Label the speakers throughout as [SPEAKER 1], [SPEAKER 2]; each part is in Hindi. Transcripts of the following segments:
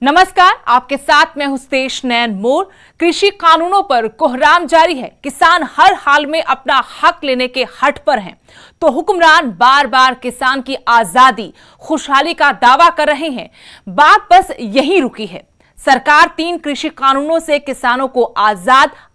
[SPEAKER 1] नमस्कार, आपके साथ मैं हुस्तेश नैन मोर। कृषि कानूनों पर कोहराम जारी है। किसान हर हाल में अपना हक लेने के हट पर हैं, तो हुक्मरान बार बार किसान की आजादी, खुशहाली का दावा कर रहे हैं। बात बस यही रुकी है। सरकार 3 कृषि कानूनों से किसानों को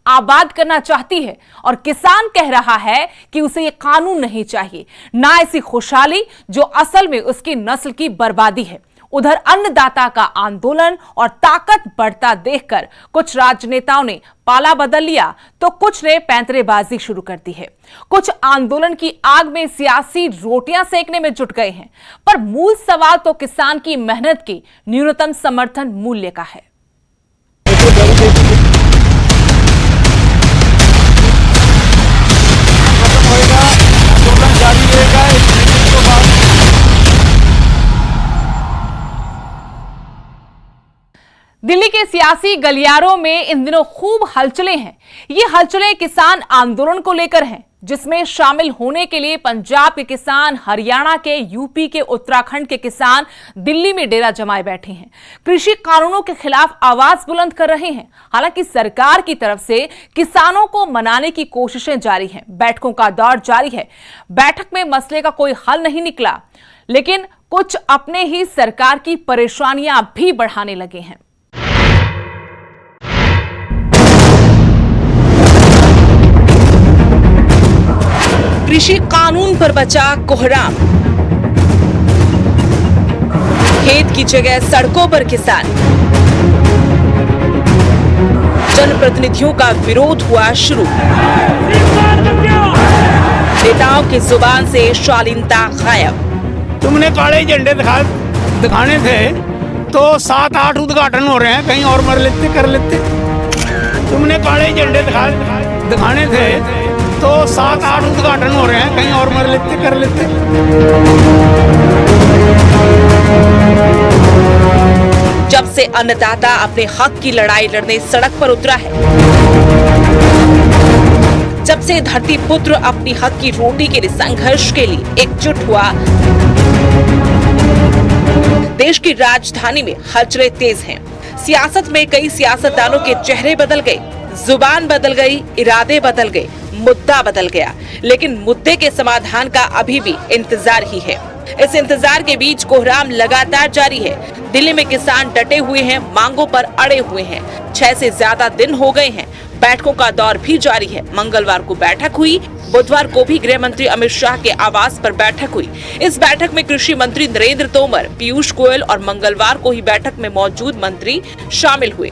[SPEAKER 1] आबाद करना चाहती है और किसान कह रहा है कि उसे ये कानून नहीं चाहिए, ना ऐसी खुशहाली जो असल में उसकी नस्ल की बर्बादी है। उधर अन्नदाता का आंदोलन और ताकत बढ़ता देखकर कुछ राजनेताओं ने पाला बदल लिया, तो कुछ ने पैंतरेबाजी शुरू कर दी है। कुछ आंदोलन की आग में सियासी रोटियां सेकने में जुट गए हैं, पर मूल सवाल तो किसान की मेहनत की न्यूनतम समर्थन मूल्य का है।
[SPEAKER 2] आंदोलन जारी रहेगा।
[SPEAKER 1] दिल्ली के सियासी गलियारों में इन दिनों खूब हलचलें हैं। ये हलचलें किसान आंदोलन को लेकर हैं, जिसमें शामिल होने के लिए पंजाब के किसान, हरियाणा के, यूपी के, उत्तराखंड के किसान दिल्ली में डेरा जमाए बैठे हैं। कृषि कानूनों के खिलाफ आवाज बुलंद कर रहे हैं। हालांकि सरकार की तरफ से किसानों को मनाने की कोशिशें जारी हैं। बैठकों का दौर जारी है। बैठक में मसले का कोई हल नहीं निकला, लेकिन कुछ अपने ही सरकार की परेशानियां भी बढ़ाने लगे हैं। कृषि कानून पर बचा कोहराम। खेत की जगह सड़कों पर किसान। जनप्रतिनिधियों का विरोध हुआ शुरू। नेताओं की जुबान से शालीनता गायब।
[SPEAKER 2] तुमने काले झंडे दिखाने थे तो 7-8 उद्घाटन हो रहे हैं, कहीं और कर लेते। तुमने काले झंडे दिखाने थे तो 7-8 उद्घाटन हो रहे हैं, कहीं और कर लेते।
[SPEAKER 1] जब से अन्नदाता अपने हक की लड़ाई लड़ने सड़क पर उतरा है, जब से धरती पुत्र अपनी हक की रोटी के लिए संघर्ष के लिए एकजुट हुआ, देश की राजधानी में हलचलें तेज हैं। सियासत में कई सियासतदानों के चेहरे बदल गए, जुबान बदल गई, इरादे बदल गए, मुद्दा बदल गया, लेकिन मुद्दे के समाधान का अभी भी इंतजार ही है। इस इंतजार के बीच कोहराम लगातार जारी है। दिल्ली में किसान डटे हुए हैं, मांगों पर अड़े हुए हैं। 6 से ज्यादा दिन हो गए हैं। बैठकों का दौर भी जारी है। मंगलवार को बैठक हुई, बुधवार को भी गृह मंत्री अमित शाह के आवास पर बैठक हुई। इस बैठक में कृषि मंत्री नरेंद्र तोमर, पीयूष गोयल और मंगलवार को ही बैठक में मौजूद मंत्री शामिल हुए,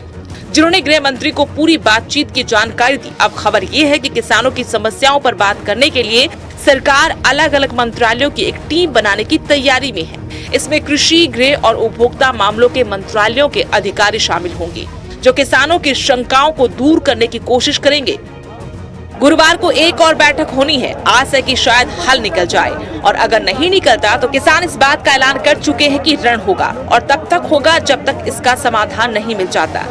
[SPEAKER 1] जिन्होंने गृह मंत्री को पूरी बातचीत की जानकारी दी। अब खबर ये है कि किसानों की समस्याओं पर बात करने के लिए सरकार अलग अलग मंत्रालयों की एक टीम बनाने की तैयारी में है। इसमें कृषि, गृह और उपभोक्ता मामलों के मंत्रालयों के अधिकारी शामिल होंगे, जो किसानों की शंकाओं को दूर करने की कोशिश करेंगे। गुरुवार को एक और बैठक होनी है। आस है कि शायद हल निकल जाए, और अगर नहीं निकलता तो किसान इस बात का ऐलान कर चुके हैं कि रण होगा, और तब तक होगा जब तक इसका समाधान नहीं मिल जाता।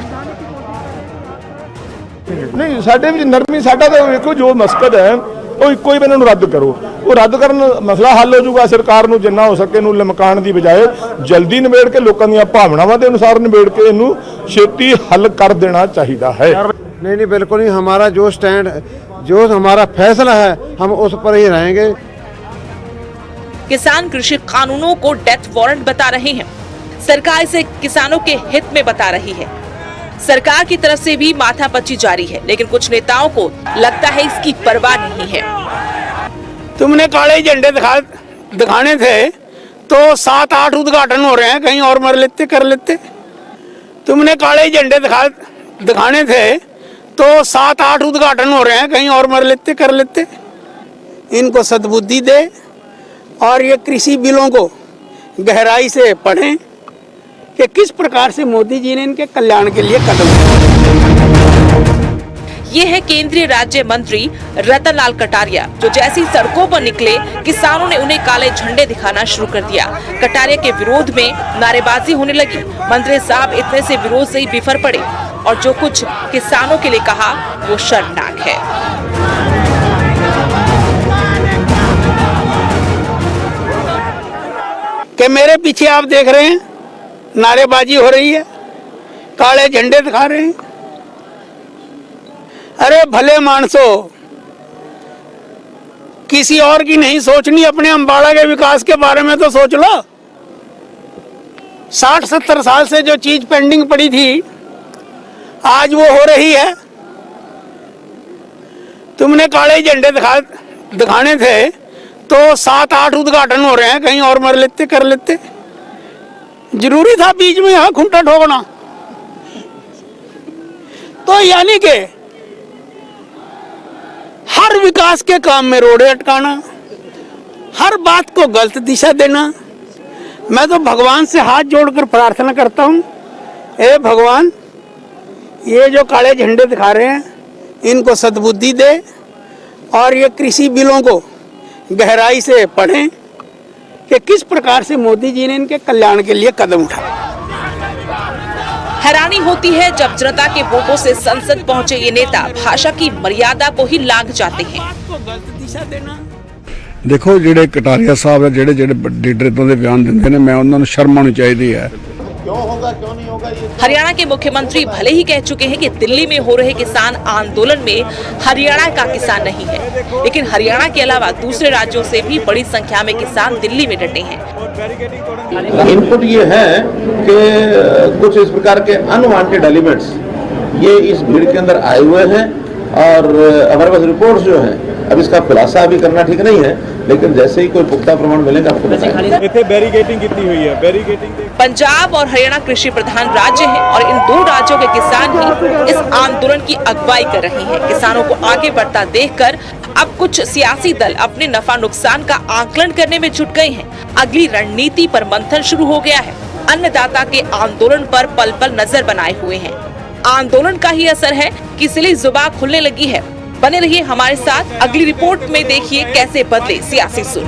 [SPEAKER 3] नहीं, साडे विच नरमी साडा तो देखो जो मकसद है वो इक्को ही, इन्हां नूं रद्द करो। वो रद्द करन मसला हल हो जाऊगा। सरकार नूं जिन्ना हो सके इहनूं लमकाण दी बजाय जल्दी निबेड़ के लोकां दीआं भावनावां दे अनुसार निबेड़ के इहनूं छेती हल कर देना चाहिदा है।
[SPEAKER 4] नहीं, बिल्कुल नहीं। हमारा जो स्टैंड, जो हमारा फैसला है, हम उस पर ही रहेंगे।
[SPEAKER 1] किसान कृषि कानूनों को डेथ वारंट बता रहे हैं। सरकार इसे किसानों के हित में बता रही है। सरकार की तरफ से भी माथापच्ची जारी है, लेकिन कुछ नेताओं को लगता है इसकी परवाह नहीं है।
[SPEAKER 2] तुमने काले झंडे दिखाने थे तो 7-8 उद्घाटन हो रहे हैं, कहीं और कर लेते। तुमने काले झंडे दिखाने थे तो 7-8 उद्घाटन हो रहे हैं, कहीं और कर लेते। इनको सद्बुद्धि दे और ये कृषि बिलों को गहराई से पढ़ें कि किस प्रकार से मोदी जी ने इनके कल्याण के लिए कदम उठाए।
[SPEAKER 1] ये है केंद्रीय राज्य मंत्री रतन लाल कटारिया, जो जैसी सड़कों पर निकले, किसानों ने उन्हें काले झंडे दिखाना शुरू कर दिया। कटारिया के विरोध में नारेबाजी होने लगी। मंत्री साहब इतने से विरोध से ही बिफर पड़े, और जो कुछ किसानों के लिए कहा वो शर्मनाक है।
[SPEAKER 2] कि मेरे पीछे आप देख रहे हैं नारेबाजी हो रही है, काले झंडे दिखा रहे हैं। अरे भले मानसो, किसी और की नहीं सोचनी, अपने अम्बाड़ा के विकास के बारे में तो सोच लो। 60-70 साल से जो चीज पेंडिंग पड़ी थी, आज वो हो रही है। तुमने काले झंडे दिखाने थे तो 7-8 उद्घाटन हो रहे हैं, कहीं और मर लेते, कर लेते। जरूरी था बीच में यहाँ खूंटा ठोकना? तो यानी कि हर विकास के काम में रोड़े अटकाना, हर बात को गलत दिशा देना। मैं तो भगवान से हाथ जोड़कर प्रार्थना करता हूँ, हे भगवान, ये जो काले झंडे दिखा रहे हैं इनको सद्बुद्धि दे, और ये कृषि बिलों को गहराई से पढ़ें कि किस प्रकार से मोदी जी ने इनके कल्याण के लिए कदम उठाए।
[SPEAKER 1] हैरानी होती है जब जनता के वोटों से संसद पहुंचे ये नेता भाषा की मर्यादा को ही लांघ जाते हैं।
[SPEAKER 5] देखो, ਜਿਹੜੇ ਕਟਾਰੀਆ ਸਾਹਿਬ ਹੈ, ਜਿਹੜੇ ਲੀਡਰ ਇਦਾਂ ਦੇ ਬਿਆਨ ਦਿੰਦੇ ਨੇ, ਮੈਂ ਉਹਨਾਂ ਨੂੰ ਸ਼ਰਮ ਆਉਣੀ ਚਾਹੀਦੀ ਹੈ।
[SPEAKER 1] हरियाणा के मुख्यमंत्री भले ही कह चुके हैं कि दिल्ली में हो रहे किसान आंदोलन में हरियाणा का किसान नहीं है, लेकिन हरियाणा के अलावा दूसरे राज्यों से भी बड़ी संख्या में किसान दिल्ली में डटे हैं।
[SPEAKER 6] इनपुट ये है कि कुछ इस प्रकार के अनवांटेड एलिमेंट्स ये इस भीड़ के अंदर आए हुए हैं, और हमारे पास रिपोर्ट्स जो है, अब इसका खुलासा अभी करना ठीक नहीं है, लेकिन जैसे ही कोई पुख्ता प्रमाण मिलेगा आपको बताएंगे।
[SPEAKER 3] ਇੱਥੇ बैरिकेडिंग की हुई है, बैरिकेडिंग
[SPEAKER 1] पंजाब और हरियाणा कृषि प्रधान राज्य हैं और इन दो राज्यों के किसान ही इस आंदोलन की अगुवाई कर रहे हैं। किसानों को आगे बढ़ता देखकर अब कुछ सियासी दल अपने नफा नुकसान का आकलन करने में जुट गए हैं। अगली रणनीति पर मंथन शुरू हो गया है। अन्नदाता के आंदोलन पर पल पल नजर बनाए हुए हैं। आंदोलन का ही असर है कि सिली जुबान खुलने लगी है। बने रहिए हमारे साथ, अगली रिपोर्ट में देखिए कैसे बदले सियासी सुर।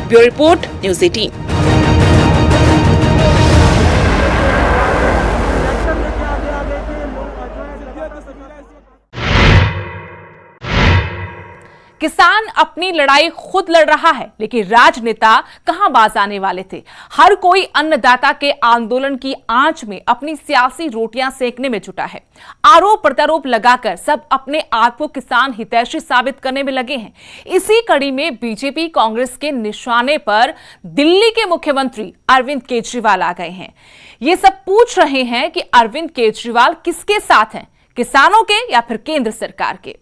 [SPEAKER 1] Bureau report, news 18। किसान अपनी लड़ाई खुद लड़ रहा है, लेकिन राजनेता कहां बाज आने वाले थे। हर कोई अन्नदाता के आंदोलन की आंच में अपनी सियासी रोटियां सेकने में जुटा है। आरोप प्रत्यारोप लगाकर सब अपने आप को किसान हितैषी साबित करने में लगे हैं। इसी कड़ी में बीजेपी कांग्रेस के निशाने पर दिल्ली के मुख्यमंत्री अरविंद केजरीवाल आ गए हैं। ये सब पूछ रहे हैं कि अरविंद केजरीवाल किसके साथ हैं, किसानों के या फिर केंद्र सरकार के।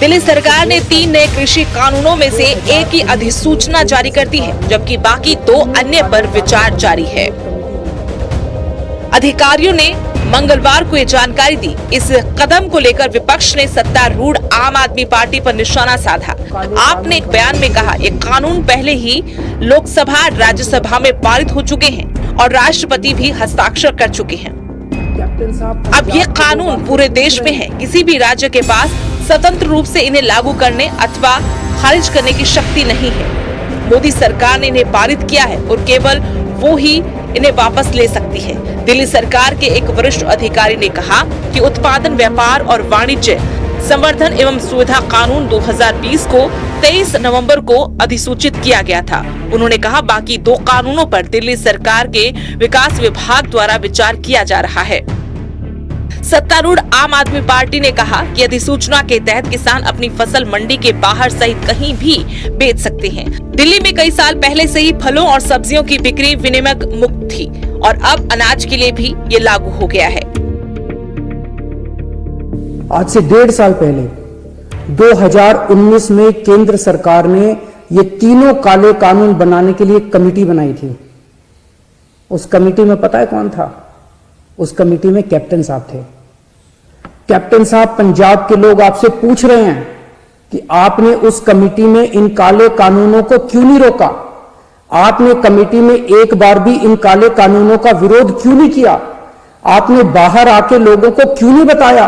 [SPEAKER 1] दिल्ली सरकार ने 3 नए कृषि कानूनों में से एक की अधिसूचना जारी कर दी है, जबकि बाकी 2 अन्य पर विचार जारी है। अधिकारियों ने मंगलवार को ये जानकारी दी। इस कदम को लेकर विपक्ष ने सत्तारूढ़ आम आदमी पार्टी पर निशाना साधा। आपने एक बयान में कहा, ये कानून पहले ही लोकसभा राज्यसभा में पारित हो चुके हैं और राष्ट्रपति भी हस्ताक्षर कर चुके हैं। अब ये कानून पूरे देश में है। किसी भी राज्य के पास स्वतंत्र रूप से इन्हें लागू करने अथवा खारिज करने की शक्ति नहीं है। मोदी सरकार ने इन्हें पारित किया है और केवल वो ही इन्हें वापस ले सकती है। दिल्ली सरकार के एक वरिष्ठ अधिकारी ने कहा कि उत्पादन, व्यापार और वाणिज्य संवर्धन एवं सुविधा कानून 2020 को 23 नवंबर को अधिसूचित किया गया था। उन्होंने कहा, बाकी 2 कानूनों पर दिल्ली सरकार के विकास विभाग द्वारा विचार किया जा रहा है। सत्तारूढ़ आम आदमी पार्टी ने कहा कि अधिसूचना के तहत किसान अपनी फसल मंडी के बाहर सहित कहीं भी बेच सकते हैं। दिल्ली में कई साल पहले से ही फलों और सब्जियों की बिक्री विनिमय मुक्त थी और अब अनाज के लिए भी ये लागू हो गया है।
[SPEAKER 7] आज से 1.5 साल पहले 2019 में केंद्र सरकार ने ये तीनों काले कानून बनाने के लिए एक कमेटी बनाई थी। उस कमेटी में पता है कौन था? उस कमेटी में कैप्टन साहब थे। कैप्टन साहब, पंजाब के लोग आपसे पूछ रहे हैं कि आपने उस कमेटी में इन काले कानूनों को क्यों नहीं रोका? आपने कमेटी में एक बार भी इन काले कानूनों का विरोध क्यों नहीं किया? आपने बाहर आके लोगों को क्यों नहीं बताया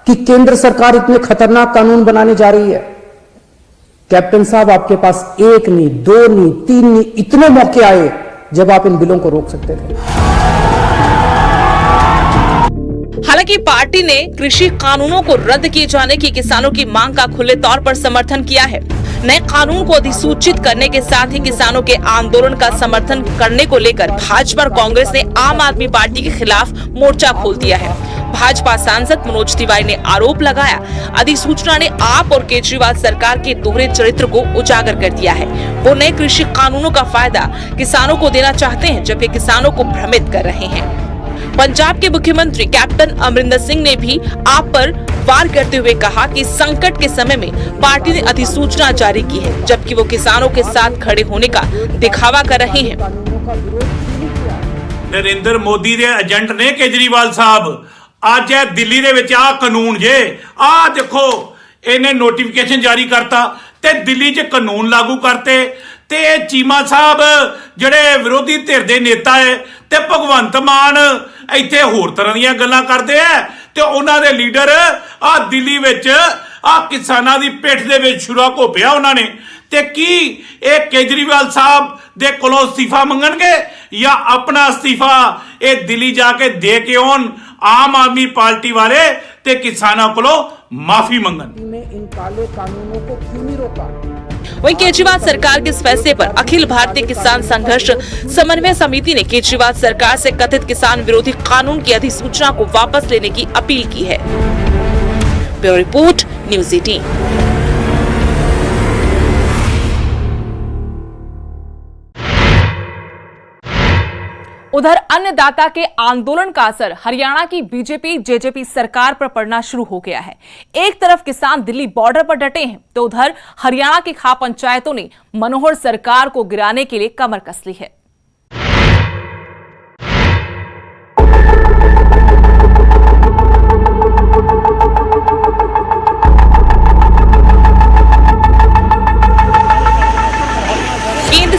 [SPEAKER 7] कि केंद्र सरकार इतने खतरनाक कानून बनाने जा रही है? कैप्टन साहब, आपके पास 1 नहीं, 2 नहीं, 3 नहीं, इतने मौके आए जब आप इन बिलों को रोक सकते थे।
[SPEAKER 1] हालांकि पार्टी ने कृषि कानूनों को रद्द किए जाने की किसानों की मांग का खुले तौर पर समर्थन किया है। नए कानून को अधिसूचित करने के साथ ही किसानों के आंदोलन का समर्थन करने को लेकर भाजपा और कांग्रेस ने आम आदमी पार्टी के खिलाफ मोर्चा खोल दिया है। भाजपा सांसद मनोज तिवारी ने आरोप लगाया, अधिसूचना ने आप और केजरीवाल सरकार के दोहरे चरित्र को उजागर कर दिया है। वो नए कृषि कानूनों का फायदा किसानों को देना चाहते हैं, जबकि किसानों को भ्रमित कर रहे हैं। पंजाब के मुख्यमंत्री कैप्टन अमरिंदर सिंह ने भी आप पर वार करते हुए कहा कि संकट के समय में पार्टी ने अधिसूचना जारी की है, जबकि वो किसानों के साथ खड़े होने का दिखावा कर रहे हैं।
[SPEAKER 8] नरेंद्र मोदी के एजेंट ने केजरीवाल साहब आज है दिल्ली दे विच आ कानून जे आ देखो इन्हें नोटिफिकेशन जारी करता ते दिल्ली च कानून लागू करते ते चीमा साहब ਜਿਹੜੇ ਵਿਰੋਧੀ ਧਿਰ ਦੇ नेता है ते भगवंत मान ਇੱਥੇ ਹੋਰ ਤਰ੍ਹਾਂ ਦੀਆਂ ਗੱਲਾਂ ਕਰਦੇ ਆ ਤੇ ਉਹਨਾਂ ਦੇ ਲੀਡਰ ਆ ਦਿੱਲੀ ਵਿੱਚ ਆ ਕਿਸਾਨਾਂ ਦੀ ਪਿੱਠ ਦੇ ਵਿੱਚ ਛੁਰਾ ਘੋਪਿਆ ਉਹਨਾਂ ਨੇ ਤੇ ਕੀ ਇਹ केजरीवाल साहब ਦੇ ਕੋਲੋਂ ਅਸਤੀਫਾ ਮੰਗਣਗੇ ਜਾਂ ਆਪਣਾ ਅਸਤੀਫਾ ਇਹ ਦਿੱਲੀ ਜਾ ਕੇ ਦੇ ਕੇ ਆਉਣ आम आदमी पार्टी वाले ते किसानों को माफी मंगन।
[SPEAKER 7] इन काले कानूनों को क्यों नहीं रोका?
[SPEAKER 1] वहीं केजरीवाल सरकार के इस फैसले पर अखिल भारतीय किसान संघर्ष समन्वय समिति ने केजरीवाल सरकार से कथित किसान विरोधी कानून की अधिसूचना को वापस लेने की अपील की है। Bureau report, news 18। उधर अन्नदाता के आंदोलन का असर हरियाणा की बीजेपी जेजेपी सरकार पर पड़ना शुरू हो गया है। एक तरफ किसान दिल्ली बॉर्डर पर डटे हैं, तो उधर हरियाणा की खाप पंचायतों ने मनोहर सरकार को गिराने के लिए कमर कस ली है।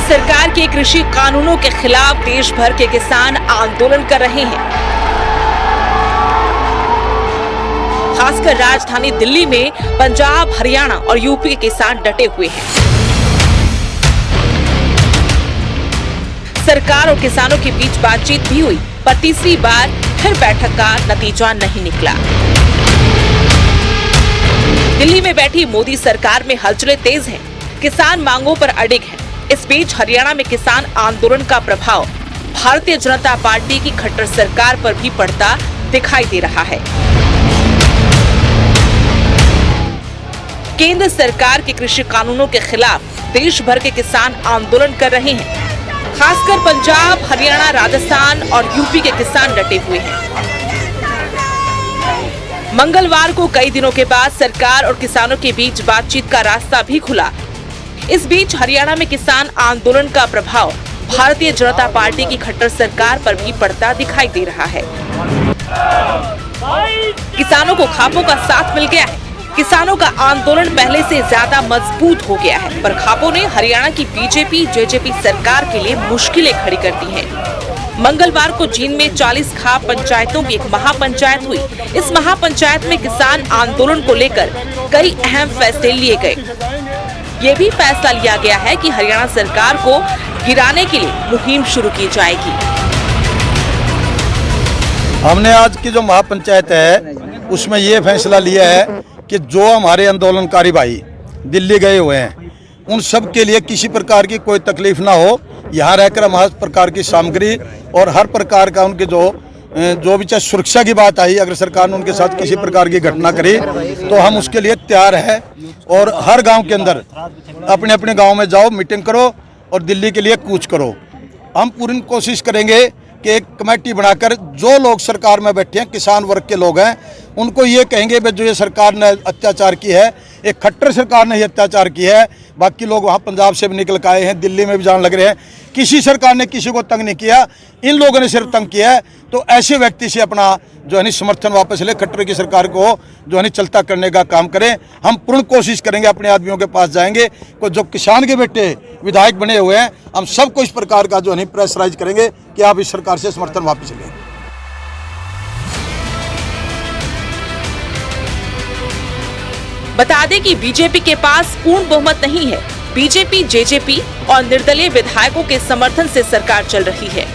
[SPEAKER 1] सरकार के कृषि कानूनों के खिलाफ देश भर के किसान आंदोलन कर रहे हैं। खासकर राजधानी दिल्ली में पंजाब, हरियाणा और यूपी के किसान डटे हुए हैं। सरकार और किसानों के बीच बातचीत भी हुई, पर तीसरी बार फिर बैठक का नतीजा नहीं निकला। दिल्ली में बैठी मोदी सरकार में हलचलें तेज हैं, किसान मांगों पर अडिग हैं। इस बीच हरियाणा में किसान आंदोलन का प्रभाव भारतीय जनता पार्टी की खट्टर सरकार पर भी पड़ता दिखाई दे रहा है। केंद्र सरकार के कृषि कानूनों के खिलाफ देश भर के किसान आंदोलन कर रहे हैं। खासकर पंजाब, हरियाणा, राजस्थान और यूपी के किसान डटे हुए हैं। मंगलवार को कई दिनों के बाद सरकार और किसानों के बीच बातचीत का रास्ता भी खुला। इस बीच हरियाणा में किसान आंदोलन का प्रभाव भारतीय जनता पार्टी की खट्टर सरकार पर भी पड़ता दिखाई दे रहा है। किसानों को खापों का साथ मिल गया है। किसानों का आंदोलन पहले से ज्यादा मजबूत हो गया है, पर खापों ने हरियाणा की बीजेपी जेजेपी सरकार के लिए मुश्किलें खड़ी कर दी हैं। मंगलवार को जींद में 40 खाप पंचायतों की एक महापंचायत हुई। इस महापंचायत में किसान आंदोलन को लेकर कई अहम फैसले लिए गए। ये भी फैसला लिया गया है कि हरियाणा सरकार को गिराने के लिए मुहिम शुरू की जाएगी।
[SPEAKER 9] हमने आज की जो महापंचायत है उसमें ये फैसला लिया है कि जो हमारे आंदोलनकारी भाई दिल्ली गए हुए हैं उन सब के लिए किसी प्रकार की कोई तकलीफ ना हो। यहाँ रहकर हम हर प्रकार की सामग्री और हर प्रकार का उनके जो भी चाहे सुरक्षा की बात आई, अगर सरकार ने उनके साथ किसी प्रकार की घटना करी तो हम उसके लिए तैयार है। और हर गांव के अंदर अपने अपने गांव में जाओ, मीटिंग करो और दिल्ली के लिए कूच करो। हम पूरी कोशिश करेंगे कि एक कमेटी बनाकर जो लोग सरकार में बैठे हैं, किसान वर्ग के लोग हैं, उनको ये कहेंगे भाई जो ये सरकार ने अत्याचार की है, एक खट्टर सरकार ने ये अत्याचार की है। बाकी लोग वहाँ पंजाब से भी निकल के आए हैं, दिल्ली में भी जाने लग रहे हैं। किसी सरकार ने किसी को तंग नहीं किया, इन लोगों ने सिर्फ तंग किया है। तो ऐसे व्यक्ति से अपना जो है समर्थन वापस ले, खट्टर की सरकार को जो है चलता करने का काम करें। हम पूर्ण कोशिश करेंगे, अपने आदमियों के पास जाएंगे। को जो किसान के बेटे विधायक बने हुए हैं, हम सबको इस प्रकार का जो है प्रेशराइज करेंगे कि आप इस सरकार से समर्थन वापस लें।
[SPEAKER 1] बता दें कि बीजेपी के पास पूर्ण बहुमत नहीं है। बीजेपी, जेजेपी और निर्दलीय विधायकों के समर्थन से सरकार चल रही है।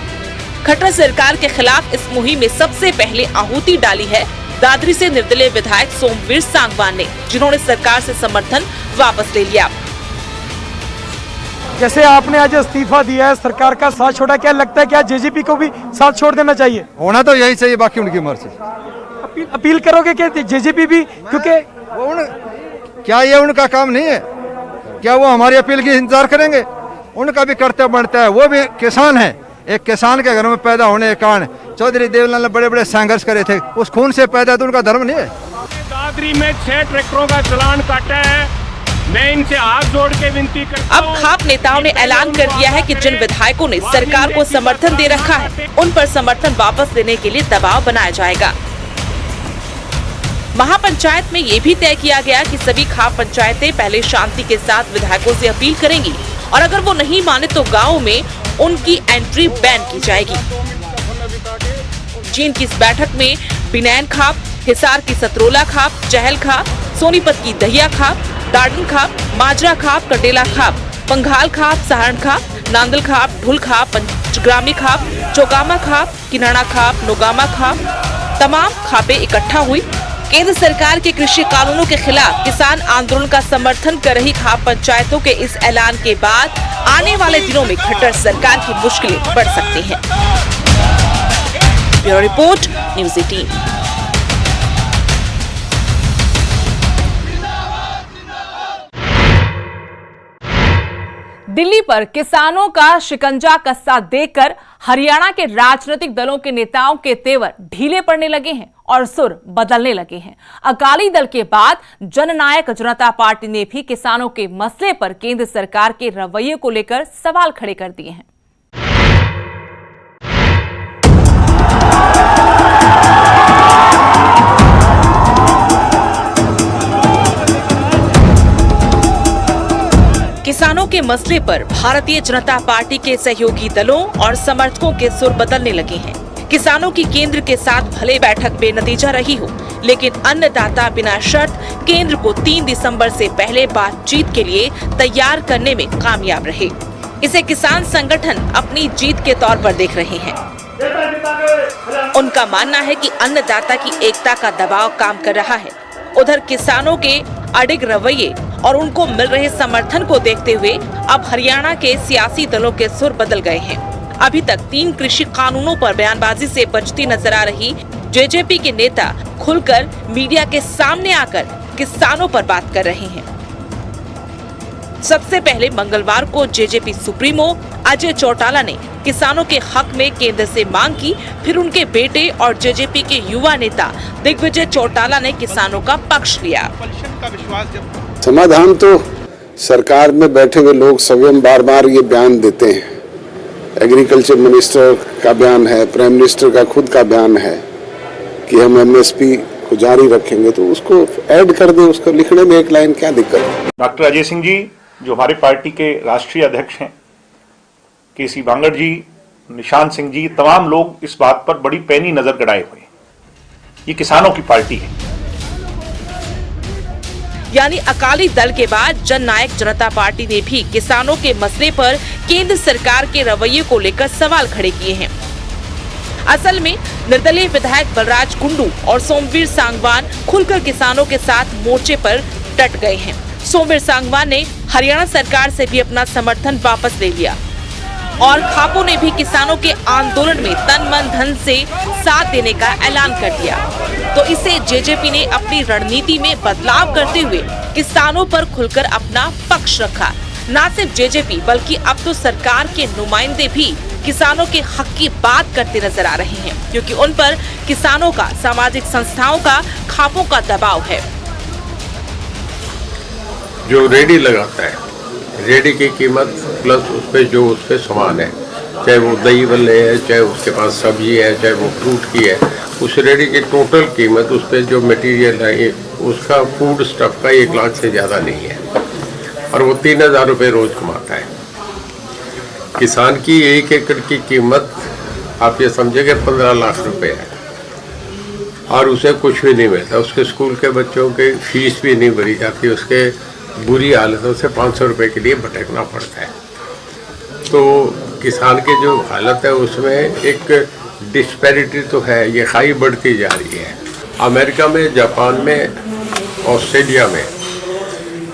[SPEAKER 1] खट्टर सरकार के खिलाफ इस मुहिम में सबसे पहले आहुति डाली है दादरी से निर्दलीय विधायक सोमवीर सांगवान ने, जिन्होंने सरकार से समर्थन वापस ले लिया।
[SPEAKER 10] जैसे आपने आज इस्तीफा दिया है, सरकार का साथ छोड़ा, क्या लगता है क्या जेजेपी को भी साथ छोड़ देना चाहिए?
[SPEAKER 4] होना तो यही चाहिए, बाकी उनकी मर्जी।
[SPEAKER 10] अपील करोगे कि जेजेपी भी, क्योंकि
[SPEAKER 4] क्या ये उनका काम नहीं है? क्या वो हमारी अपील की इंतजार करेंगे? उनका भी कर्तव्य बनता है, वो भी किसान है। एक किसान के घर में पैदा होने के कारण चौधरी देवलाल ने बड़े बड़े संघर्ष करे थे, उस खून से पैदा तो उनका धर्म नहीं है।
[SPEAKER 10] दादरी में 6 ट्रैक्टरों का चालान काटा है, मैं इनसे हाथ जोड़ के विनती करता हूं।
[SPEAKER 1] अब खाप नेताओं ने ऐलान कर दिया है कि जिन विधायकों ने सरकार को समर्थन दे रखा है, उन पर समर्थन वापस लेने के लिए दबाव बनाया जाएगा। महापंचायत में ये भी तय किया गया कि सभी खाप पंचायतें पहले शांति के साथ विधायकों से अपील करेंगी और अगर वो नहीं माने तो गाँव में उनकी एंट्री बैन की जाएगी। जींद की इस बैठक में बिनैन खाप, हिसार की सतरोला खाप, चहल खाप, सोनीपत की दहिया खाप, डार्डन खाप, माजरा खाप, कंडेला खाप, पंघाल खाप, सहारण खाप, नांदल खाप, ढुल खाप, पंचग्रामी खाप, चौगामा खाप, किनाड़ा खाप, नोगामा खाप, तमाम खापें इकट्ठा हुई। केंद्र सरकार के कृषि कानूनों के खिलाफ किसान आंदोलन का समर्थन कर रही खाप पंचायतों के इस ऐलान के बाद आने वाले दिनों में खट्टर सरकार की मुश्किलें बढ़ सकती हैं। Bureau report, news 18।
[SPEAKER 11] दिल्ली पर किसानों का शिकंजा कसा देकर हरियाणा के राजनीतिक दलों के नेताओं के तेवर ढीले पड़ने लगे हैं और सुर बदलने लगे हैं। अकाली दल के बाद जननायक जनता पार्टी ने भी किसानों के मसले पर केंद्र सरकार के रवैये को लेकर सवाल खड़े कर दिए हैं।
[SPEAKER 1] किसानों के मसले पर भारतीय जनता पार्टी के सहयोगी दलों और समर्थकों के सुर बदलने लगे हैं। किसानों की केंद्र के साथ भले बैठक बेनतीजा रही हो, लेकिन अन्नदाता बिना शर्त केंद्र को 3 दिसंबर से पहले बातचीत के लिए तैयार करने में कामयाब रहे। इसे किसान संगठन अपनी जीत के तौर पर देख रहे हैं। उनका मानना है कि अन्नदाता की एकता का दबाव काम कर रहा है। उधर किसानों के अडिग रवैये और उनको मिल रहे समर्थन को देखते हुए अब हरियाणा के सियासी दलों के सुर बदल गए हैं। अभी तक 3 कृषि कानूनों पर बयानबाजी से बचती नजर आ रही जेजेपी के नेता खुलकर मीडिया के सामने आकर किसानों पर बात कर रहे हैं। सबसे पहले मंगलवार को जेजेपी सुप्रीमो अजय चौटाला ने किसानों के हक में केंद्र से मांग की। फिर उनके बेटे और जेजेपी के युवा नेता दिग्विजय चौटाला ने किसानों का पक्ष लिया।
[SPEAKER 12] समाधान तो सरकार में बैठे हुए लोग स्वयं बार बार ये बयान देते हैं। एग्रीकल्चर मिनिस्टर का बयान है, प्राइम मिनिस्टर का खुद का बयान है कि हम एमएसपी को जारी रखेंगे, तो उसको ऐड कर दे, उसको लिखने में एक लाइन क्या दिक्कत है।
[SPEAKER 13] डॉक्टर अजय सिंह जी जो हमारे पार्टी के राष्ट्रीय अध्यक्ष हैं, केसी बांगड़ जी, निशांत सिंह जी, तमाम लोग इस बात पर बड़ी पैनी नजर गड़ाए हुए हैं। ये किसानों की पार्टी है।
[SPEAKER 1] यानी अकाली दल के बाद जननायक जनता पार्टी ने भी किसानों के मसले पर केंद्र सरकार के रवैये को लेकर सवाल खड़े किए हैं। असल में निर्दलीय विधायक बलराज कुंडू और सोमवीर सांगवान खुलकर किसानों के साथ मोर्चे पर डट गए हैं। सोमवीर सांगवान ने हरियाणा सरकार से भी अपना समर्थन वापस ले लिया और खापों ने भी किसानों के आंदोलन में तन मन धन से साथ देने का ऐलान कर दिया। तो इसे जेजेपी ने अपनी रणनीति में बदलाव करते हुए किसानों पर खुलकर अपना पक्ष रखा। न सिर्फ जेजेपी बल्कि अब तो सरकार के नुमाइंदे भी किसानों के हक की बात करते नजर आ रहे हैं, क्योंकि उन पर किसानों का, सामाजिक संस्थाओं का, खापों का दबाव है।
[SPEAKER 14] जो रेडी लगाता है, रेडी की कीमत प्लस उस पे जो उस पे सामान है, चाहे वो दही बल्ले है, चाहे उसके पास सब्जी है, चाहे वो फ्रूट की है, उस रेडी की टोटल कीमत उस पे जो मटेरियल है उसका फूड स्टफ का 1 लाख से ज़्यादा नहीं है और वो 3000 रुपये रोज कमाता है। किसान की 1 एकड़ की कीमत आप ये समझेंगे 15 लाख रुपए है और उसे कुछ भी नहीं मिलता। उसके स्कूल के बच्चों की फीस भी नहीं भरी जाती, उसके बुरी हालतों से 500 रुपये के लिए भटकना पड़ता है। तो किसान की जो हालत है उसमें एक डिस्पैरिटी तो है, ये खाई बढ़ती जा रही है। अमेरिका में, जापान में, ऑस्ट्रेलिया में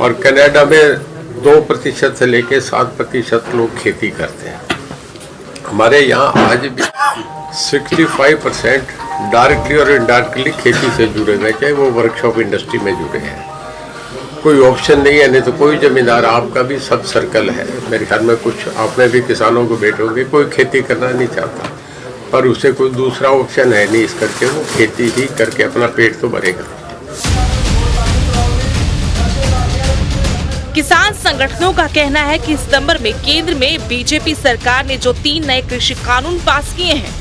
[SPEAKER 14] और कनाडा में 2% से लेकर 7% लोग खेती करते हैं। हमारे यहाँ आज भी 65% डायरेक्टली और इनडायरेक्टली खेती से जुड़े हुए, चाहे वो वर्कशॉप इंडस्ट्री में जुड़े हैं। कोई ऑप्शन नहीं है, नहीं तो कोई जमींदार, आपका भी सब सर्कल है मेरे ख्याल में, कुछ आपने भी किसानों को बैठोगे, कोई खेती करना नहीं चाहता, पर उसे कोई दूसरा ऑप्शन है नहीं, इस करके वो खेती ही करके अपना पेट तो भरेगा।
[SPEAKER 1] किसान संगठनों का कहना है कि सितंबर में केंद्र में बीजेपी सरकार ने जो 3 नए कृषि कानून पास किए हैं,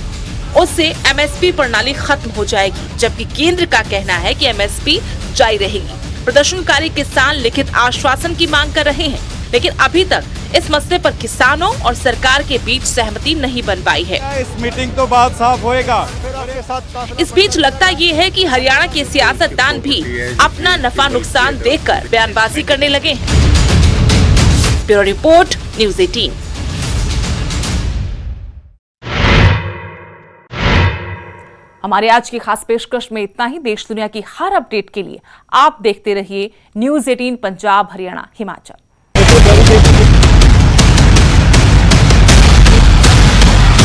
[SPEAKER 1] उससे एमएसपी प्रणाली खत्म हो जाएगी, जबकि केंद्र का कहना है कि एमएसपी जारी रहेगी। प्रदर्शनकारी किसान लिखित आश्वासन की मांग कर रहे हैं, लेकिन अभी तक इस मसले पर किसानों और सरकार के बीच सहमति नहीं बन पाई है।
[SPEAKER 15] इस मीटिंग तो बात साफ होएगा।
[SPEAKER 1] इस बीच लगता ये है कि हरियाणा के सियासतदान भी अपना नफा नुकसान देखकर बयानबाजी करने लगे हैं। Bureau report, news 18।
[SPEAKER 11] हमारे आज की खास पेशकश में इतना ही। देश दुनिया की हर अपडेट के लिए आप देखते रहिए न्यूज़ 18 पंजाब, हरियाणा, हिमाचल।